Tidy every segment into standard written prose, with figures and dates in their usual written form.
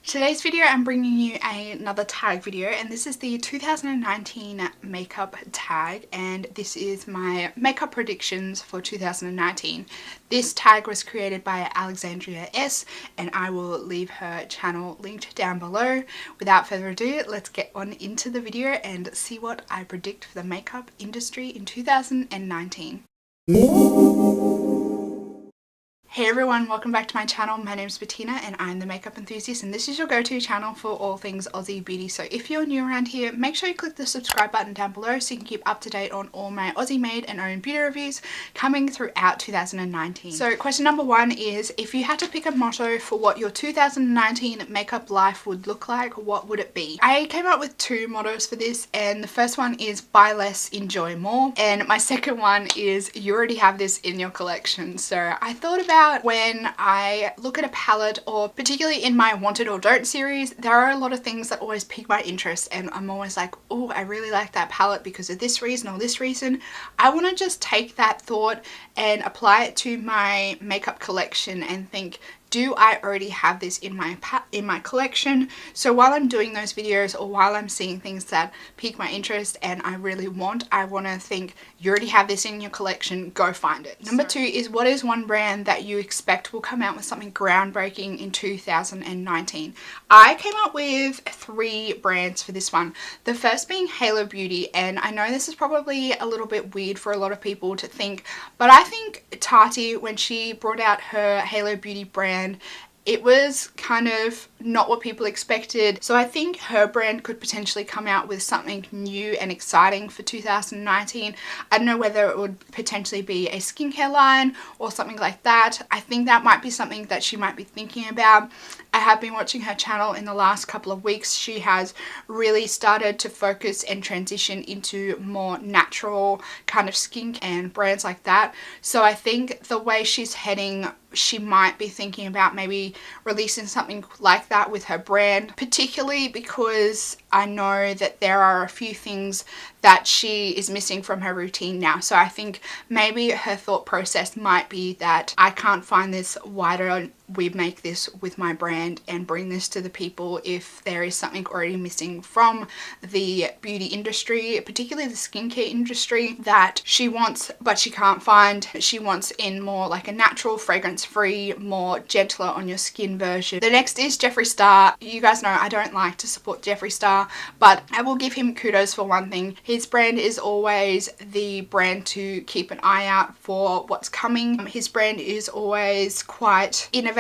Today's video I'm bringing you another tag video, and this is the 2019 makeup tag, and this is my makeup predictions for 2019. This tag was created by Alexandria S, and I will leave her channel linked down below. Without further ado, let's get on into the video and see what I predict for the makeup industry in 2019. Hey everyone, welcome back to my channel. My name is Bettina and I'm the makeup enthusiast, and this is your go-to channel for all things Aussie beauty. So if you're new around here, make sure you click the subscribe button down below so you can keep up to date on all my Aussie made and owned beauty reviews coming throughout 2019. So question number one is, if you had to pick a motto for what your 2019 makeup life would look like, what would it be? I came up with two mottos for this, and the first one is buy less, enjoy more, and my second one is you already have this in your collection. So I thought about when I look at a palette, or particularly in my wanted or don't series, there are a lot of things that always pique my interest, and I'm always like, oh, I really like that palette because of this reason or this reason. I want to just take that thought and apply it to my makeup collection and think, do I already have this in my collection? So while I'm doing those videos, or while I'm seeing things that pique my interest and I really want, I want to think, you already have this in your collection, go find it. Number two is, what is one brand that you expect will come out with something groundbreaking in 2019? I came up with three brands for this one. The first being Halo Beauty, and I know this is probably a little bit weird for a lot of people to think, but I think Tati, when she brought out her Halo Beauty brand, it was kind of not what people expected. So I think her brand could potentially come out with something new and exciting for 2019. I don't know whether it would potentially be a skincare line or something like that. I think that might be something that she might be thinking about. I have been watching her channel in the last couple of weeks. She has really started to focus and transition into more natural kind of skin and brands like that. So I think the way she's heading, she might be thinking about maybe releasing something like that with her brand, particularly because I know that there are a few things that she is missing from her routine now. So I think maybe her thought process might be that I can't find this, why don't we make this with my brand and bring this to the people if there is something already missing from the beauty industry, particularly the skincare industry, that she wants but she can't find. She wants in more like a natural, fragrance-free, more gentler on your skin version. The next is Jeffree Star. You guys know I don't like to support Jeffree Star, but I will give him kudos for one thing. His brand is always the brand to keep an eye out for what's coming. His brand is always quite innovative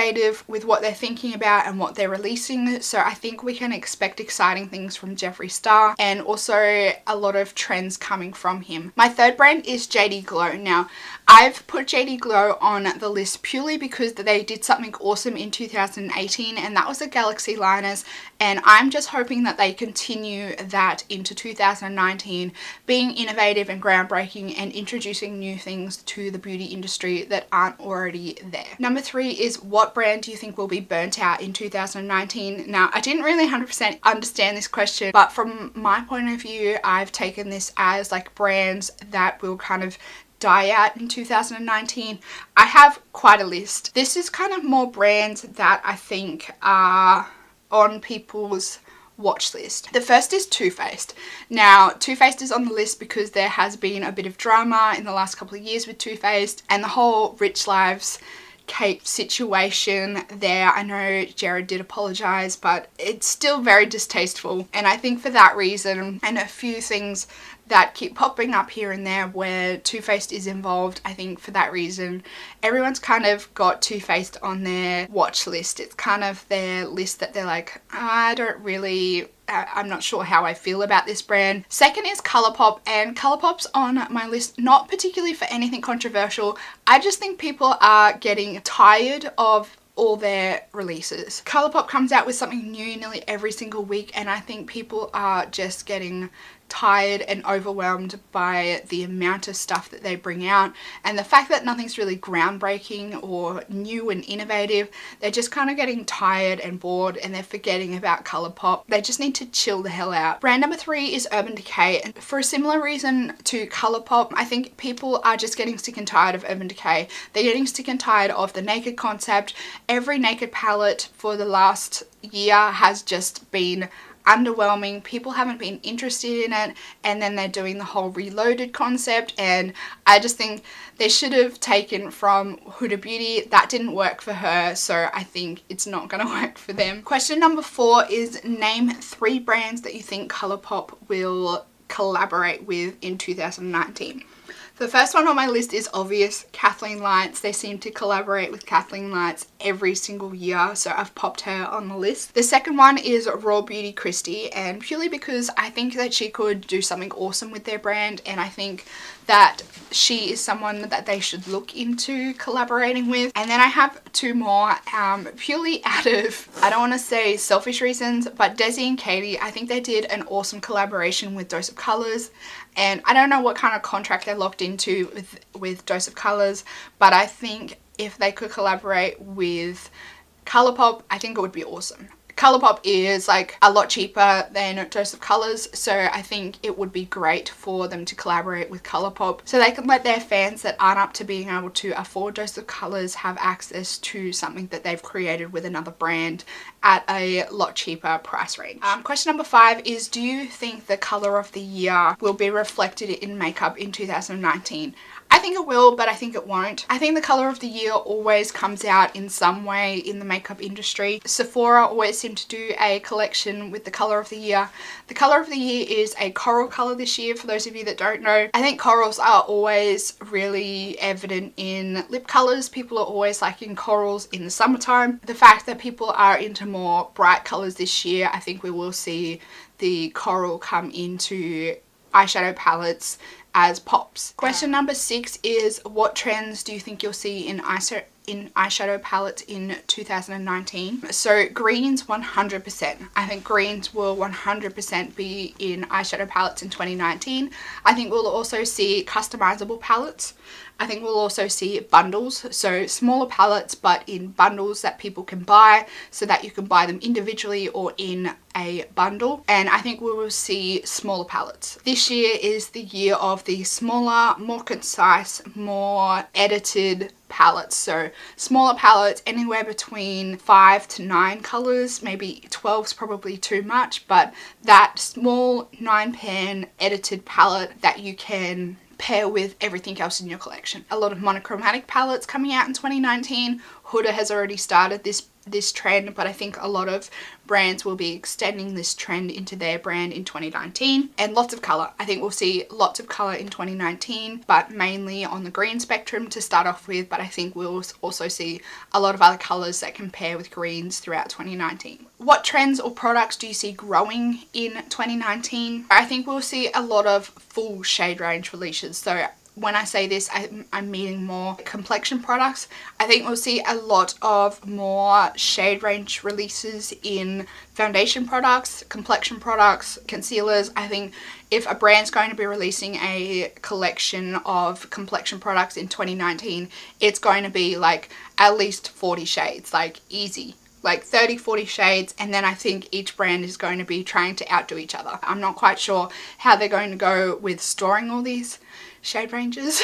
with what they're thinking about and what they're releasing. So I think we can expect exciting things from Jeffree Star, and also a lot of trends coming from him. My third brand is JD Glow. Now, I've put JD Glow on the list purely because they did something awesome in 2018, and that was the Galaxy liners, and I'm just hoping that they continue that into 2019, being innovative and groundbreaking and introducing new things to the beauty industry that aren't already there. Number three is, what brand do you think will be burnt out in 2019? Now, I didn't really 100% understand this question, but from my point of view, I've taken this as like brands that will kind of die out in 2019. I have quite a list. This is kind of more brands that I think are on people's watch list. The first is Too Faced. Now, Too Faced is on the list because there has been a bit of drama in the last couple of years with Too Faced and the whole Rich Lives Kate situation there. I know Jared did apologize, but it's still very distasteful, and I think for that reason, and a few things that keep popping up here and there where Too Faced is involved, I think for that reason everyone's kind of got Too Faced on their watch list. It's kind of their list that they're like, I'm not sure how I feel about this brand. Second is ColourPop, and ColourPop's on my list not particularly for anything controversial. I just think people are getting tired of all their releases. ColourPop comes out with something new nearly every single week, and I think people are just getting tired and overwhelmed by the amount of stuff that they bring out, and the fact that nothing's really groundbreaking or new and innovative. They're just kind of getting tired and bored, and they're forgetting about ColourPop. They just need to chill the hell out. Brand number 3 is Urban Decay, and for a similar reason to ColourPop, I think people are just getting sick and tired of Urban Decay. They're getting sick and tired of the naked concept. Every naked palette for the last year has just been underwhelming. People haven't been interested in it, and then they're doing the whole reloaded concept, and I just think they should have taken from Huda Beauty. That didn't work for her, so I think it's not going to work for them. Question number 4 is name 3 brands that you think ColourPop will collaborate with in 2019. The first one on my list is obvious, Kathleen Lights. They seem to collaborate with Kathleen Lights every single year, so I've popped her on the list. The second one is Raw Beauty Kristi, and purely because I think that she could do something awesome with their brand, and I think that she is someone that they should look into collaborating with. And then I have 2 more, purely out of, I don't want to say selfish reasons, but Desi and Katy. I think they did an awesome collaboration with Dose of Colors, and I don't know what kind of contract they locked into with Dose of Colors, but I think if they could collaborate with ColourPop, I think it would be awesome. ColourPop is like a lot cheaper than Dose of Colors, so I think it would be great for them to collaborate with ColourPop, so they can let their fans that aren't up to being able to afford Dose of Colors have access to something that they've created with another brand at a lot cheaper price range. Question number 5 is, do you think the color of the year will be reflected in makeup in 2019? I think it will, but I think it won't. I think the color of the year always comes out in some way in the makeup industry. Sephora always seem to do a collection with the color of the year. The color of the year is a coral color this year, for those of you that don't know. I think corals are always really evident in lip colors. People are always liking corals in the summertime. The fact that people are into more bright colors this year, I think we will see the coral come into eyeshadow palettes as pops. Question number 6 is, what trends do you think you'll see in eyeshadow palettes in 2019? So greens, 100%. I think greens will 100% be in eyeshadow palettes in 2019. I think we'll also see customizable palettes. I think we'll also see bundles, so smaller palettes but in bundles that people can buy, so that you can buy them individually or in a bundle. And I think we will see smaller palettes. This year is the year of the smaller, more concise, more edited palettes. So smaller palettes, anywhere between 5 to 9 colors, maybe 12's probably too much, but that small 9-pan edited palette that you can pair with everything else in your collection. A lot of monochromatic palettes coming out in 2019. Huda has already started this trend, but I think a lot of brands will be extending this trend into their brand in 2019. And lots of color. I think we'll see lots of color in 2019, but mainly on the green spectrum to start off with, but I think we'll also see a lot of other colors that can pair with greens throughout 2019. What trends or products do you see growing in 2019? I think we'll see a lot of full shade range releases. So when I say this, I'm meaning more complexion products. I think we'll see a lot of more shade range releases in foundation products, complexion products, concealers. I think if a brand's going to be releasing a collection of complexion products in 2019, it's going to be like at least 40 shades, like easy. Like 30-40 shades, and then I think each brand is going to be trying to outdo each other. I'm not quite sure how they're going to go with storing all these shade ranges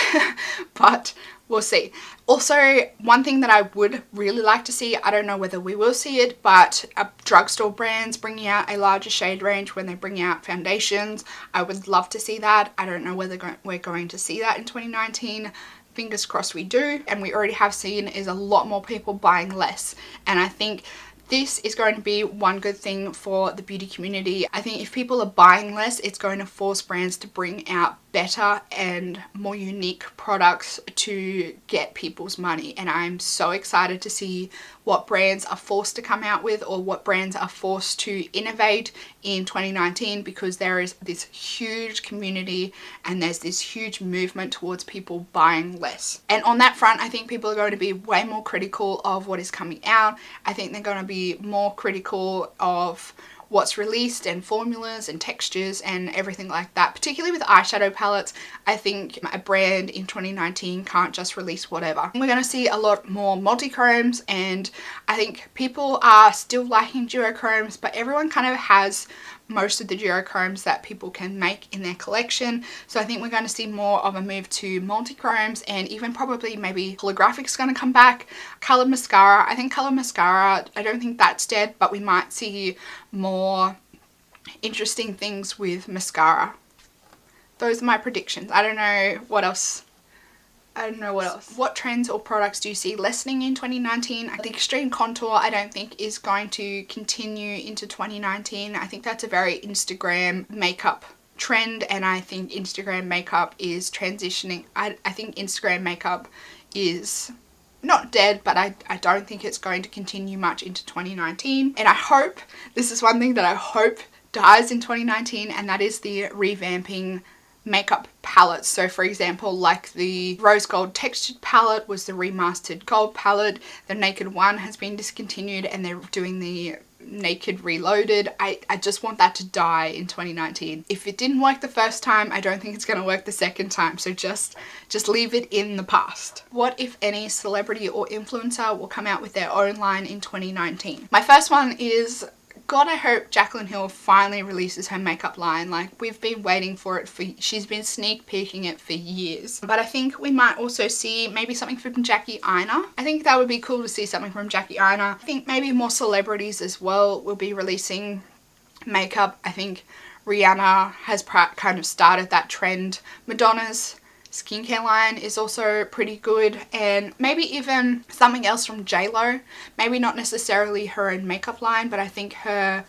but we'll see. Also, one thing that I would really like to see, I don't know whether we will see it, but drugstore brands bringing out a larger shade range when they bring out foundations. I would love to see that. I don't know whether we're going to see that in 2019. Fingers crossed we do. And we already have seen is a lot more people buying less, and I think this is going to be one good thing for the beauty community. I think if people are buying less, it's going to force brands to bring out better and more unique products to get people's money. And I'm so excited to see what brands are forced to come out with, or what brands are forced to innovate in 2019, because there is this huge community and there's this huge movement towards people buying less. And on that front, I think people are going to be way more critical of what is coming out. I think they're going to be more critical of what's released and formulas and textures and everything like that. Particularly with eyeshadow palettes, I think a brand in 2019 can't just release whatever. We're going to see a lot more multi-chromes, and I think people are still liking duochromes, but everyone kind of has most of the duochromes that people can make in their collection. So I think we're going to see more of a move to multi-chromes, and even probably maybe holographics going to come back. Color mascara, I think color mascara, I don't think that's dead, but we might see more interesting things with mascara. Those are my predictions. I don't know what else. What trends or products do you see lessening in 2019? The extreme contour I don't think is going to continue into 2019. I think that's a very Instagram makeup trend, and I think Instagram makeup is transitioning. I think Instagram makeup is not dead, but I don't think it's going to continue much into 2019. And I hope, this is one thing that I hope dies in 2019, and that is the revamping makeup palettes. So for example, like the rose gold textured palette was the remastered gold palette. The Naked One has been discontinued, and they're doing the Naked Reloaded. I just want that to die in 2019. If it didn't work the first time, I don't think it's going to work the second time. So just leave it in the past. What, if any, celebrity or influencer will come out with their own line in 2019? My first one is, God, I hope Jaclyn Hill finally releases her makeup line. Like, we've been waiting for it she's been sneak peeking it for years. But I think we might also see maybe something from Jackie Aina. I think that would be cool to see something from Jackie Aina. I think maybe more celebrities as well will be releasing makeup. I think Rihanna has kind of started that trend. Madonna's skincare line is also pretty good, and maybe even something else from JLo. Maybe not necessarily her own makeup line, but I think her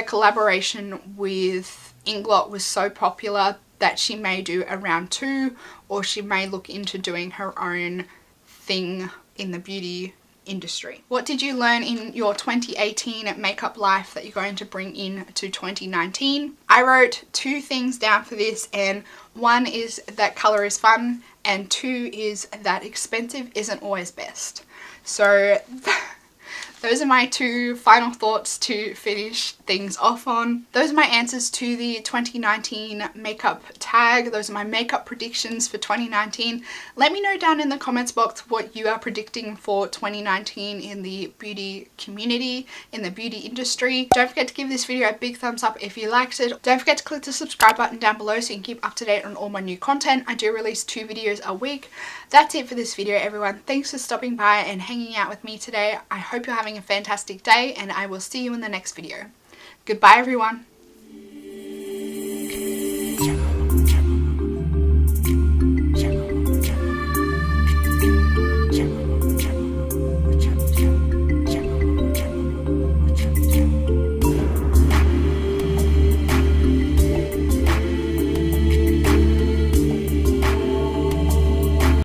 collaboration with Inglot was so popular that she may do a round 2, or she may look into doing her own thing in the beauty industry. What did you learn in your 2018 makeup life that you're going to bring in to 2019? I wrote 2 things down for this, and one is that color is fun, and 2 is that expensive isn't always best. So those are my 2 final thoughts to finish things off on. Those are my answers to the 2019 makeup tag. Those are my makeup predictions for 2019. Let me know down in the comments box what you are predicting for 2019 in the beauty community, in the beauty industry. Don't forget to give this video a big thumbs up if you liked it. Don't forget to click the subscribe button down below so you can keep up to date on all my new content. I do release 2 videos a week. That's it for this video, everyone. Thanks for stopping by and hanging out with me today. I hope you're having a fantastic day, and I will see you in the next video. Goodbye, everyone.